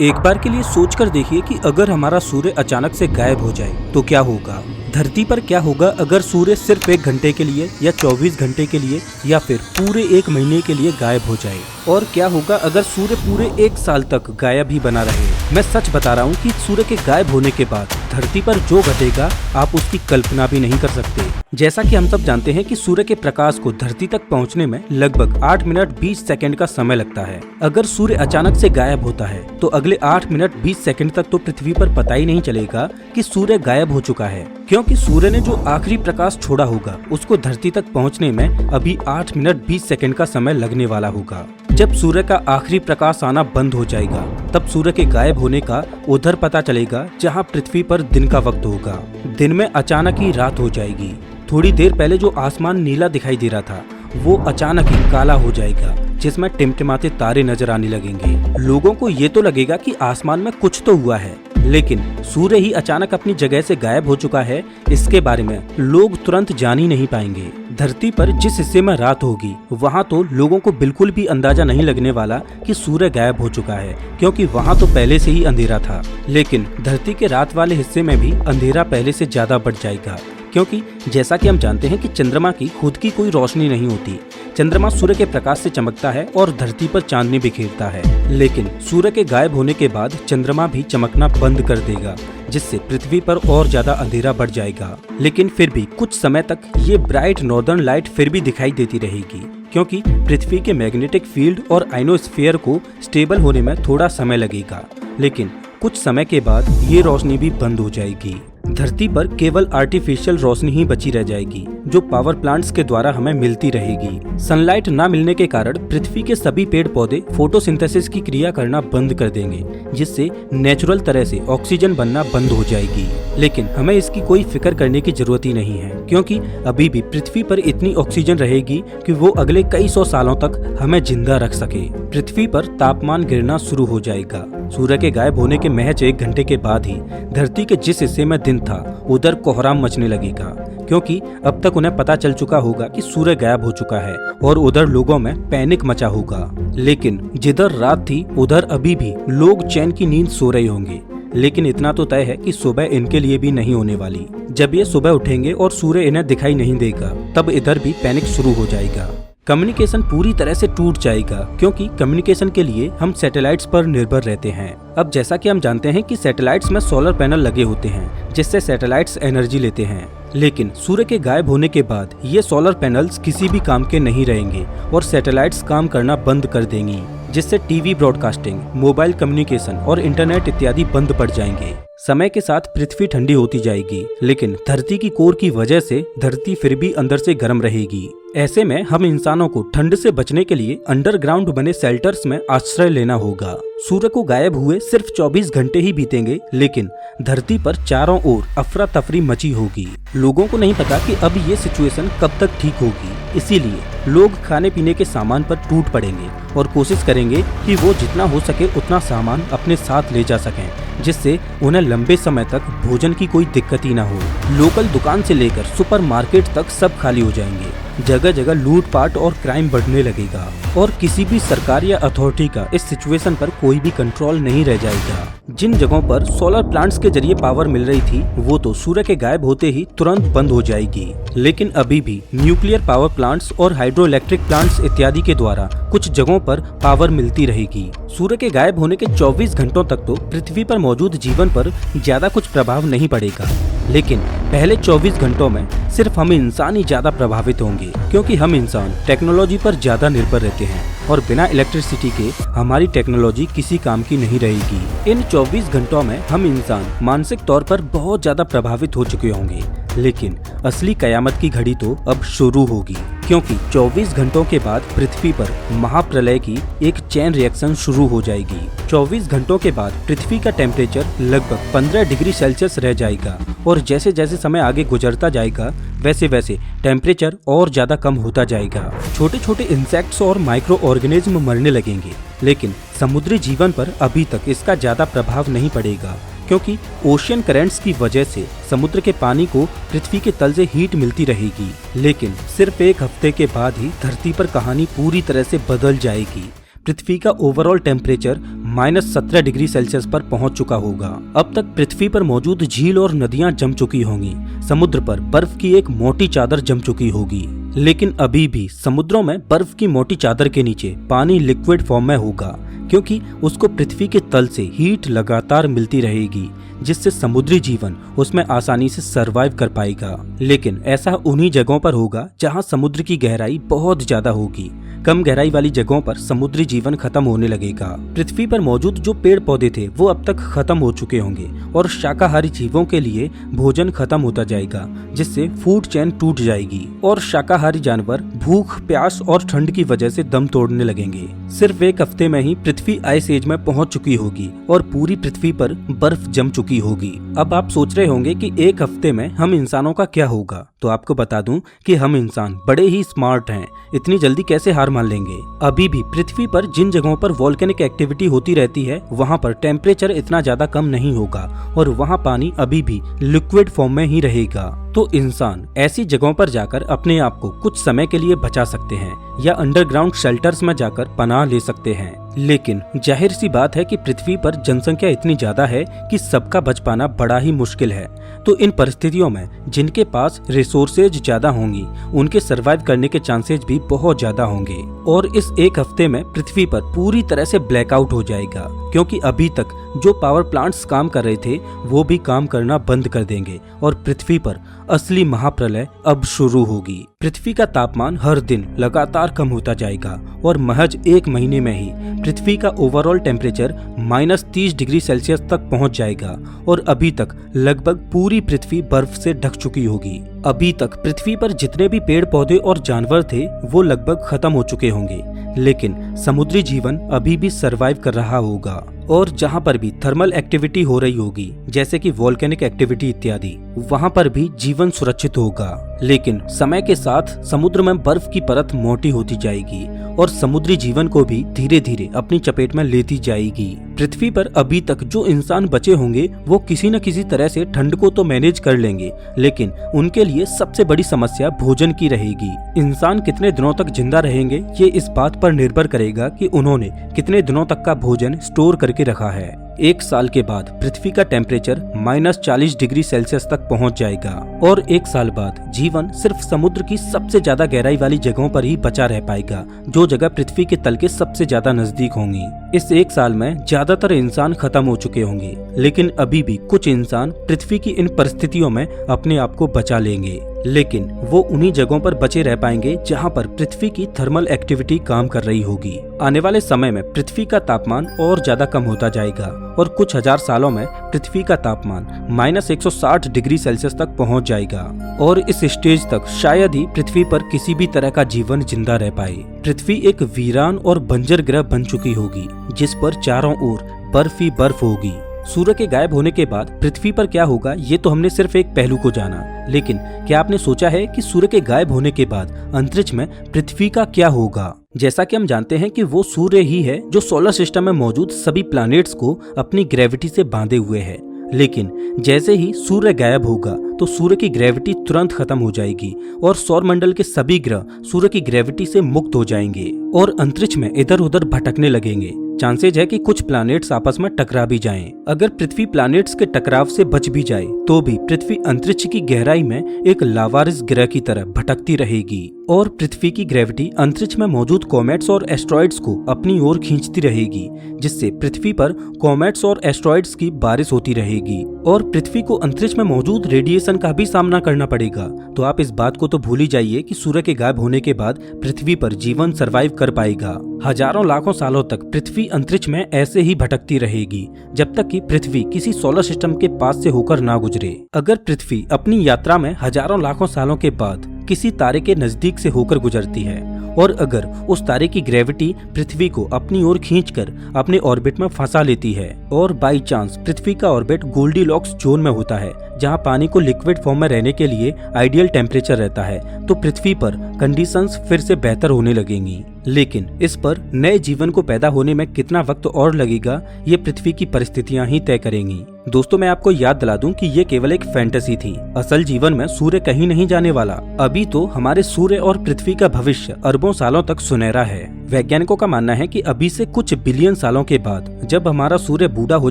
एक बार के लिए सोचकर देखिए कि अगर हमारा सूर्य अचानक से गायब हो जाए तो क्या होगा। धरती पर क्या होगा अगर सूर्य सिर्फ 1 घंटे के लिए या 24 घंटे के लिए या फिर पूरे 1 महीने के लिए गायब हो जाए। और क्या होगा अगर सूर्य पूरे 1 साल तक गायब ही बना रहे। मैं सच बता रहा हूँ कि सूर्य के गायब होने के बाद धरती पर जो घटेगा आप उसकी कल्पना भी नहीं कर सकते। जैसा कि हम सब जानते हैं कि सूर्य के प्रकाश को धरती तक पहुंचने में लगभग 8 मिनट 20 सेकंड का समय लगता है। अगर सूर्य अचानक से गायब होता है तो अगले 8 मिनट 20 सेकंड तक तो पृथ्वी पर पता ही नहीं चलेगा कि सूर्य गायब हो चुका है, क्योंकि सूर्य ने जो आखिरी प्रकाश छोड़ा होगा उसको धरती तक पहुंचने में अभी 8 मिनट 20 सेकंड का समय लगने वाला होगा। जब सूर्य का आखिरी प्रकाश आना बंद हो जाएगा तब सूर्य के गायब होने का उधर पता चलेगा जहां पृथ्वी पर दिन का वक्त होगा। दिन में अचानक ही रात हो जाएगी। थोड़ी देर पहले जो आसमान नीला दिखाई दे रहा था वो अचानक ही काला हो जाएगा, जिसमें टिमटिमाते तारे नजर आने लगेंगे। लोगों को ये तो लगेगा कि आसमान में कुछ तो हुआ है, लेकिन सूर्य ही अचानक अपनी जगह से गायब हो चुका है, इसके बारे में लोग तुरंत जान ही नहीं पाएंगे। धरती पर जिस हिस्से में रात होगी वहाँ तो लोगों को बिल्कुल भी अंदाजा नहीं लगने वाला कि सूर्य गायब हो चुका है, क्योंकि वहाँ तो पहले से ही अंधेरा था। लेकिन धरती के रात वाले हिस्से में भी अंधेरा पहले से ज्यादा बढ़ जाएगा, क्योंकि जैसा कि हम जानते हैं कि चंद्रमा की खुद की कोई रोशनी नहीं होती। चंद्रमा सूर्य के प्रकाश से चमकता है और धरती पर चांदनी बिखेरता है, लेकिन सूर्य के गायब होने के बाद चंद्रमा भी चमकना बंद कर देगा, जिससे पृथ्वी पर और ज्यादा अंधेरा बढ़ जाएगा। लेकिन फिर भी कुछ समय तक ये ब्राइट नॉर्दर्न लाइट फिर भी दिखाई देती रहेगी, क्योंकि पृथ्वी के मैग्नेटिक फील्ड और आइनोस्फीयर को स्टेबल होने में थोड़ा समय लगेगा। लेकिन कुछ समय के बाद ये रोशनी भी बंद हो जाएगी। धरती पर केवल आर्टिफिशियल रोशनी ही बची रह जाएगी, जो पावर प्लांट्स के द्वारा हमें मिलती रहेगी। सनलाइट ना मिलने के कारण पृथ्वी के सभी पेड़ पौधे फोटोसिंथेसिस की क्रिया करना बंद कर देंगे, जिससे नेचुरल तरह से ऑक्सीजन बनना बंद हो जाएगी। लेकिन हमें इसकी कोई फिक्र करने की जरूरत ही नहीं है, क्योंकि अभी भी पृथ्वी पर इतनी ऑक्सीजन रहेगी कि वो अगले कई 100 सालों तक हमें जिंदा रख सके। पृथ्वी पर तापमान गिरना शुरू हो जाएगा। सूर्य के गायब होने के महज 1 घंटे के बाद ही धरती के जिस हिस्से में दिन था उधर कोहराम मचने लगेगा, क्योंकि अब तक उन्हें पता चल चुका होगा कि सूर्य गायब हो चुका है और उधर लोगों में पैनिक मचा होगा। लेकिन जिधर रात थी उधर अभी भी लोग चैन की नींद सो रहे होंगे। लेकिन इतना तो तय है कि सुबह इनके लिए भी नहीं होने वाली। जब ये सुबह उठेंगे और सूर्य इन्हें दिखाई नहीं देगा तब इधर भी पैनिक शुरू हो जाएगा। कम्युनिकेशन पूरी तरह से टूट जाएगा, क्योंकि कम्युनिकेशन के लिए हम सैटेलाइट्स पर निर्भर रहते हैं। अब जैसा कि हम जानते हैं कि सैटेलाइट्स में सोलर पैनल लगे होते हैं, जिससे सैटेलाइट्स एनर्जी लेते हैं। लेकिन सूर्य के गायब होने के बाद ये सोलर पैनल्स किसी भी काम के नहीं रहेंगे और सैटेलाइट्स काम करना बंद कर देंगी, जिससे टीवी ब्रॉडकास्टिंग, मोबाइल कम्युनिकेशन और इंटरनेट इत्यादि बंद पड़ जाएंगे। समय के साथ पृथ्वी ठंडी होती जाएगी, लेकिन धरती की कोर की वजह से धरती फिर भी अंदर से गर्म रहेगी। ऐसे में हम इंसानों को ठंड से बचने के लिए अंडरग्राउंड बने शेल्टर्स में आश्रय लेना होगा। सूर्य को गायब हुए सिर्फ 24 घंटे ही बीतेंगे, लेकिन धरती पर चारों ओर अफरा तफरी मची होगी। लोगों को नहीं पता कि अब ये सिचुएशन कब तक ठीक होगी, इसीलिए लोग खाने पीने के सामान पर टूट पड़ेंगे और कोशिश करेंगे कि वो जितना हो सके उतना सामान अपने साथ ले जा सकें, जिससे उन्हें लंबे समय तक भोजन की कोई दिक्कत ही ना हो। लोकल दुकान से लेकर सुपरमार्केट तक सब खाली हो जाएंगे। जगह जगह लूटपाट और क्राइम बढ़ने लगेगा और किसी भी सरकार या अथॉरिटी का इस सिचुएशन पर कोई भी कंट्रोल नहीं रह जाएगा। जिन जगहों पर सोलर प्लांट्स के जरिए पावर मिल रही थी वो तो सूर्य के गायब होते ही तुरंत बंद हो जाएगी। लेकिन अभी भी न्यूक्लियर पावर प्लांट्स और हाइड्रो इलेक्ट्रिक प्लांट्स इत्यादि के द्वारा कुछ जगहों पर पावर मिलती रहेगी। सूर्य के गायब होने के 24 घंटों तक तो पृथ्वी पर मौजूद जीवन पर ज्यादा कुछ प्रभाव नहीं पड़ेगा, लेकिन पहले 24 घंटों में सिर्फ हम इंसान ही ज्यादा प्रभावित होंगे, क्योंकि हम इंसान टेक्नोलॉजी पर ज्यादा निर्भर रहते हैं और बिना इलेक्ट्रिसिटी के हमारी टेक्नोलॉजी किसी काम की नहीं रहेगी। इन 24 घंटों में हम इंसान मानसिक तौर पर बहुत ज्यादा प्रभावित हो चुके होंगे, लेकिन असली कयामत की घड़ी तो अब शुरू होगी, क्योंकि 24 घंटों के बाद पृथ्वी पर महाप्रलय की एक चेन रिएक्शन शुरू हो जाएगी। 24 घंटों के बाद पृथ्वी का टेम्परेचर लगभग 15 डिग्री सेल्सियस रह जाएगा और जैसे जैसे समय आगे गुजरता जाएगा वैसे वैसे टेम्परेचर और ज्यादा कम होता जाएगा। छोटे छोटे इंसेक्ट्स और माइक्रो ऑर्गेनिज्म मरने लगेंगे, लेकिन समुद्री जीवन पर अभी तक इसका ज्यादा प्रभाव नहीं पड़ेगा, क्योंकि ओशियन करंट्स की वजह से समुद्र के पानी को पृथ्वी के तल से हीट मिलती रहेगी। लेकिन सिर्फ 1 हफ्ते के बाद ही धरती पर कहानी पूरी तरह से बदल जाएगी। पृथ्वी का ओवरऑल टेम्परेचर -17 डिग्री सेल्सियस पर पहुंच चुका होगा। अब तक पृथ्वी पर मौजूद झील और नदियां जम चुकी होंगी। समुद्र पर बर्फ की एक मोटी चादर जम चुकी होगी। लेकिन अभी भी समुद्रों में बर्फ की मोटी चादर के नीचे पानी लिक्विड फॉर्म में होगा, क्योंकि उसको पृथ्वी के तल से हीट लगातार मिलती रहेगी, जिससे समुद्री जीवन उसमें आसानी से सरवाइव कर पाएगा। लेकिन ऐसा उन्हीं जगहों पर होगा जहां समुद्र की गहराई बहुत ज्यादा होगी। कम गहराई वाली जगहों पर समुद्री जीवन खत्म होने लगेगा। पृथ्वी पर मौजूद जो पेड़ पौधे थे वो अब तक खत्म हो चुके होंगे और शाकाहारी जीवों के लिए भोजन खत्म होता जाएगा, जिससे फूड चेन टूट जाएगी और शाकाहारी जानवर भूख, प्यास और ठंड की वजह से दम तोड़ने लगेंगे। सिर्फ एक हफ्ते में ही पृथ्वी आइस एज में पहुंच चुकी होगी और पूरी पृथ्वी पर बर्फ जम चुकी होगी। अब आप सोच रहे होंगे कि एक हफ्ते में हम इंसानों का क्या होगा, तो आपको बता दूं कि हम इंसान बड़े ही स्मार्ट हैं, इतनी जल्दी कैसे हार मान लेंगे। अभी भी पृथ्वी पर जिन जगहों पर वोल्केनिक एक्टिविटी होती रहती है वहां पर टेम्परेचर इतना ज्यादा कम नहीं होगा और वहां पानी अभी भी लिक्विड फॉर्म में ही रहेगा। तो इंसान ऐसी जगहों पर जाकर अपने आप को कुछ समय के लिए बचा सकते हैं या अंडरग्राउंड शेल्टर्स में जाकर पनाह ले सकते हैं। लेकिन जाहिर सी बात है कि पृथ्वी पर जनसंख्या इतनी ज्यादा है कि सबका बच पाना बड़ा ही मुश्किल है। तो इन परिस्थितियों में जिनके पास रिसोर्सेज ज्यादा होंगी उनके सरवाइव करने के चांसेस भी बहुत ज्यादा होंगे और इस एक हफ्ते में पृथ्वी पर पूरी तरह से ब्लैकआउट हो जाएगा, क्योंकि अभी तक जो पावर प्लांट्स काम कर रहे थे वो भी काम करना बंद कर देंगे और पृथ्वी पर असली महाप्रलय अब शुरू होगी। पृथ्वी का तापमान हर दिन लगातार कम होता जाएगा और महज एक महीने में ही पृथ्वी का ओवरऑल टेम्परेचर -30 डिग्री सेल्सियस तक पहुंच जाएगा और अभी तक लगभग पूरी पृथ्वी बर्फ से ढक चुकी होगी। अभी तक पृथ्वी पर जितने भी पेड़ पौधे और जानवर थे वो लगभग खत्म हो चुके होंगे, लेकिन समुद्री जीवन अभी भी सरवाइव कर रहा होगा और जहां पर भी थर्मल एक्टिविटी हो रही होगी जैसे कि वोल्केनिक एक्टिविटी इत्यादि, वहां पर भी जीवन सुरक्षित होगा। लेकिन समय के साथ समुद्र में बर्फ की परत मोटी होती जाएगी और समुद्री जीवन को भी धीरे धीरे अपनी चपेट में लेती जाएगी। पृथ्वी पर अभी तक जो इंसान बचे होंगे वो किसी न किसी तरह से ठंड को तो मैनेज कर लेंगे, लेकिन उनके लिए सबसे बड़ी समस्या भोजन की रहेगी। इंसान कितने दिनों तक जिंदा रहेंगे ये इस बात पर निर्भर करेगा कि उन्होंने कितने दिनों तक का भोजन स्टोर करके रखा है। एक साल के बाद पृथ्वी का टेम्परेचर -40 डिग्री सेल्सियस तक पहुंच जाएगा और एक साल बाद जीवन सिर्फ समुद्र की सबसे ज्यादा गहराई वाली जगहों पर ही बचा रह पाएगा, जो जगह पृथ्वी के तल के सबसे ज्यादा नजदीक होंगी। इस एक साल में ज्यादातर इंसान खत्म हो चुके होंगे, लेकिन अभी भी कुछ इंसान पृथ्वी की इन परिस्थितियों में अपने आप को बचा लेंगे। लेकिन वो उन्हीं जगहों पर बचे रह पाएंगे जहां पर पृथ्वी की थर्मल एक्टिविटी काम कर रही होगी। आने वाले समय में पृथ्वी का तापमान और ज्यादा कम होता जाएगा और कुछ हजार सालों में पृथ्वी का तापमान -160 डिग्री सेल्सियस तक पहुंच जाएगा और इस स्टेज तक शायद ही पृथ्वी पर किसी भी तरह का जीवन जिंदा रह पाए। पृथ्वी एक वीरान और बंजर ग्रह बन चुकी होगी जिस पर चारों ओर बर्फ ही बर्फ होगी। सूर्य के गायब होने के बाद पृथ्वी पर क्या होगा ये तो हमने सिर्फ एक पहलू को जाना, लेकिन क्या आपने सोचा है कि सूर्य के गायब होने के बाद अंतरिक्ष में पृथ्वी का क्या होगा? जैसा कि हम जानते हैं कि वो सूर्य ही है जो सोलर सिस्टम में मौजूद सभी प्लैनेट्स को अपनी ग्रेविटी से बांधे हुए है। लेकिन जैसे ही सूर्य गायब होगा तो सूर्य की ग्रेविटी तुरंत खत्म हो जाएगी और सौरमंडल के सभी ग्रह सूर्य की ग्रेविटी से मुक्त हो जाएंगे और अंतरिक्ष में इधर उधर भटकने लगेंगे। चांसेज है कि कुछ प्लैनेट्स आपस में टकरा भी जाएं। अगर पृथ्वी प्लैनेट्स के टकराव से बच भी जाए तो भी पृथ्वी अंतरिक्ष की गहराई में एक लावारिस ग्रह की तरह भटकती रहेगी और पृथ्वी की ग्रेविटी अंतरिक्ष में मौजूद कॉमेट्स और एस्ट्रॉइड्स को अपनी ओर खींचती रहेगी, जिससे पृथ्वी पर कॉमेट्स और एस्ट्रॉइड्स की बारिश होती रहेगी और पृथ्वी को अंतरिक्ष में मौजूद रेडिएशन का भी सामना करना पड़ेगा। तो आप इस बात को तो भूल ही जाइए कि सूर्य के गायब होने के बाद पृथ्वी पर जीवन सरवाइव कर पाएगा। हजारों लाखों सालों तक पृथ्वी अंतरिक्ष में ऐसे ही भटकती रहेगी जब तक कि पृथ्वी किसी सोलर सिस्टम के पास से होकर ना गुजरे। अगर पृथ्वी अपनी यात्रा में हजारों लाखों सालों के बाद किसी तारे के नजदीक से होकर गुजरती है और अगर उस तारे की ग्रेविटी पृथ्वी को अपनी ओर खींचकर अपने ऑर्बिट में फंसा लेती है और बाई चांस पृथ्वी का ऑर्बिट गोल्डीलॉक्स जोन में होता है जहां पानी को लिक्विड फॉर्म में रहने के लिए आइडियल टेम्परेचर रहता है, तो पृथ्वी पर कंडीशंस फिर से बेहतर होने लगेंगी। लेकिन इस पर नए जीवन को पैदा होने में कितना वक्त और लगेगा, ये पृथ्वी की परिस्थितियां ही तय करेंगी। दोस्तों, मैं आपको याद दिला दूं कि ये केवल एक फैंटेसी थी। असल जीवन में सूर्य कहीं नहीं जाने वाला। अभी तो हमारे सूर्य और पृथ्वी का भविष्य अरबों सालों तक सुनहरा है। वैज्ञानिकों का मानना है कि अभी से कुछ बिलियन सालों के बाद जब हमारा सूर्य बूढ़ा हो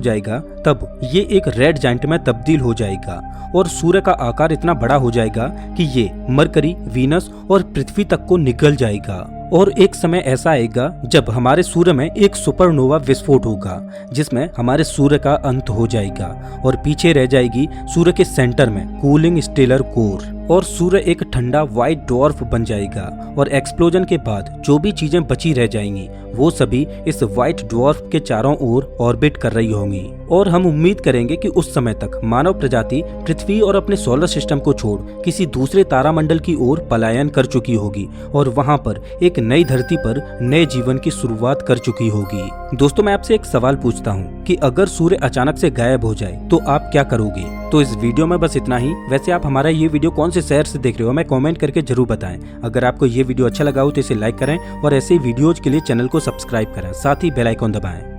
जाएगा, तब ये एक रेड जाइंट में तब्दील हो जाएगा और सूर्य का आकार इतना बड़ा हो जाएगा कि ये मरकरी, वीनस और पृथ्वी तक को निगल जाएगा। और एक समय ऐसा आएगा जब हमारे सूर्य में एक सुपरनोवा विस्फोट होगा, जिसमें हमारे सूर्य का अंत हो जाएगा और पीछे रह जाएगी सूर्य के सेंटर में कूलिंग स्टेलर कोर, और सूर्य एक ठंडा व्हाइट ड्वार्फ बन जाएगा। और एक्सप्लोजन के बाद जो भी चीजें बची रह जाएंगी वो सभी इस व्हाइट ड्वार्फ के चारों ओर ऑर्बिट कर रही होंगी। और हम उम्मीद करेंगे कि उस समय तक मानव प्रजाति पृथ्वी और अपने सोलर सिस्टम को छोड़ किसी दूसरे तारामंडल की ओर पलायन कर चुकी होगी और वहां पर एक नई धरती पर नए जीवन की शुरुआत कर चुकी होगी। दोस्तों, मैं आपसे एक सवाल पूछता हूँ कि अगर सूर्य अचानक से गायब हो जाए तो आप क्या करोगे? तो इस वीडियो में बस इतना ही। वैसे आप हमारा ये वीडियो कौन से शहर से देख रहे हो, हमें कमेंट करके जरूर बताएं। अगर आपको ये वीडियो अच्छा लगा हो तो इसे लाइक करें और ऐसे वीडियोज के लिए चैनल को सब्सक्राइब करें, साथ ही बेल आइकन दबाएं।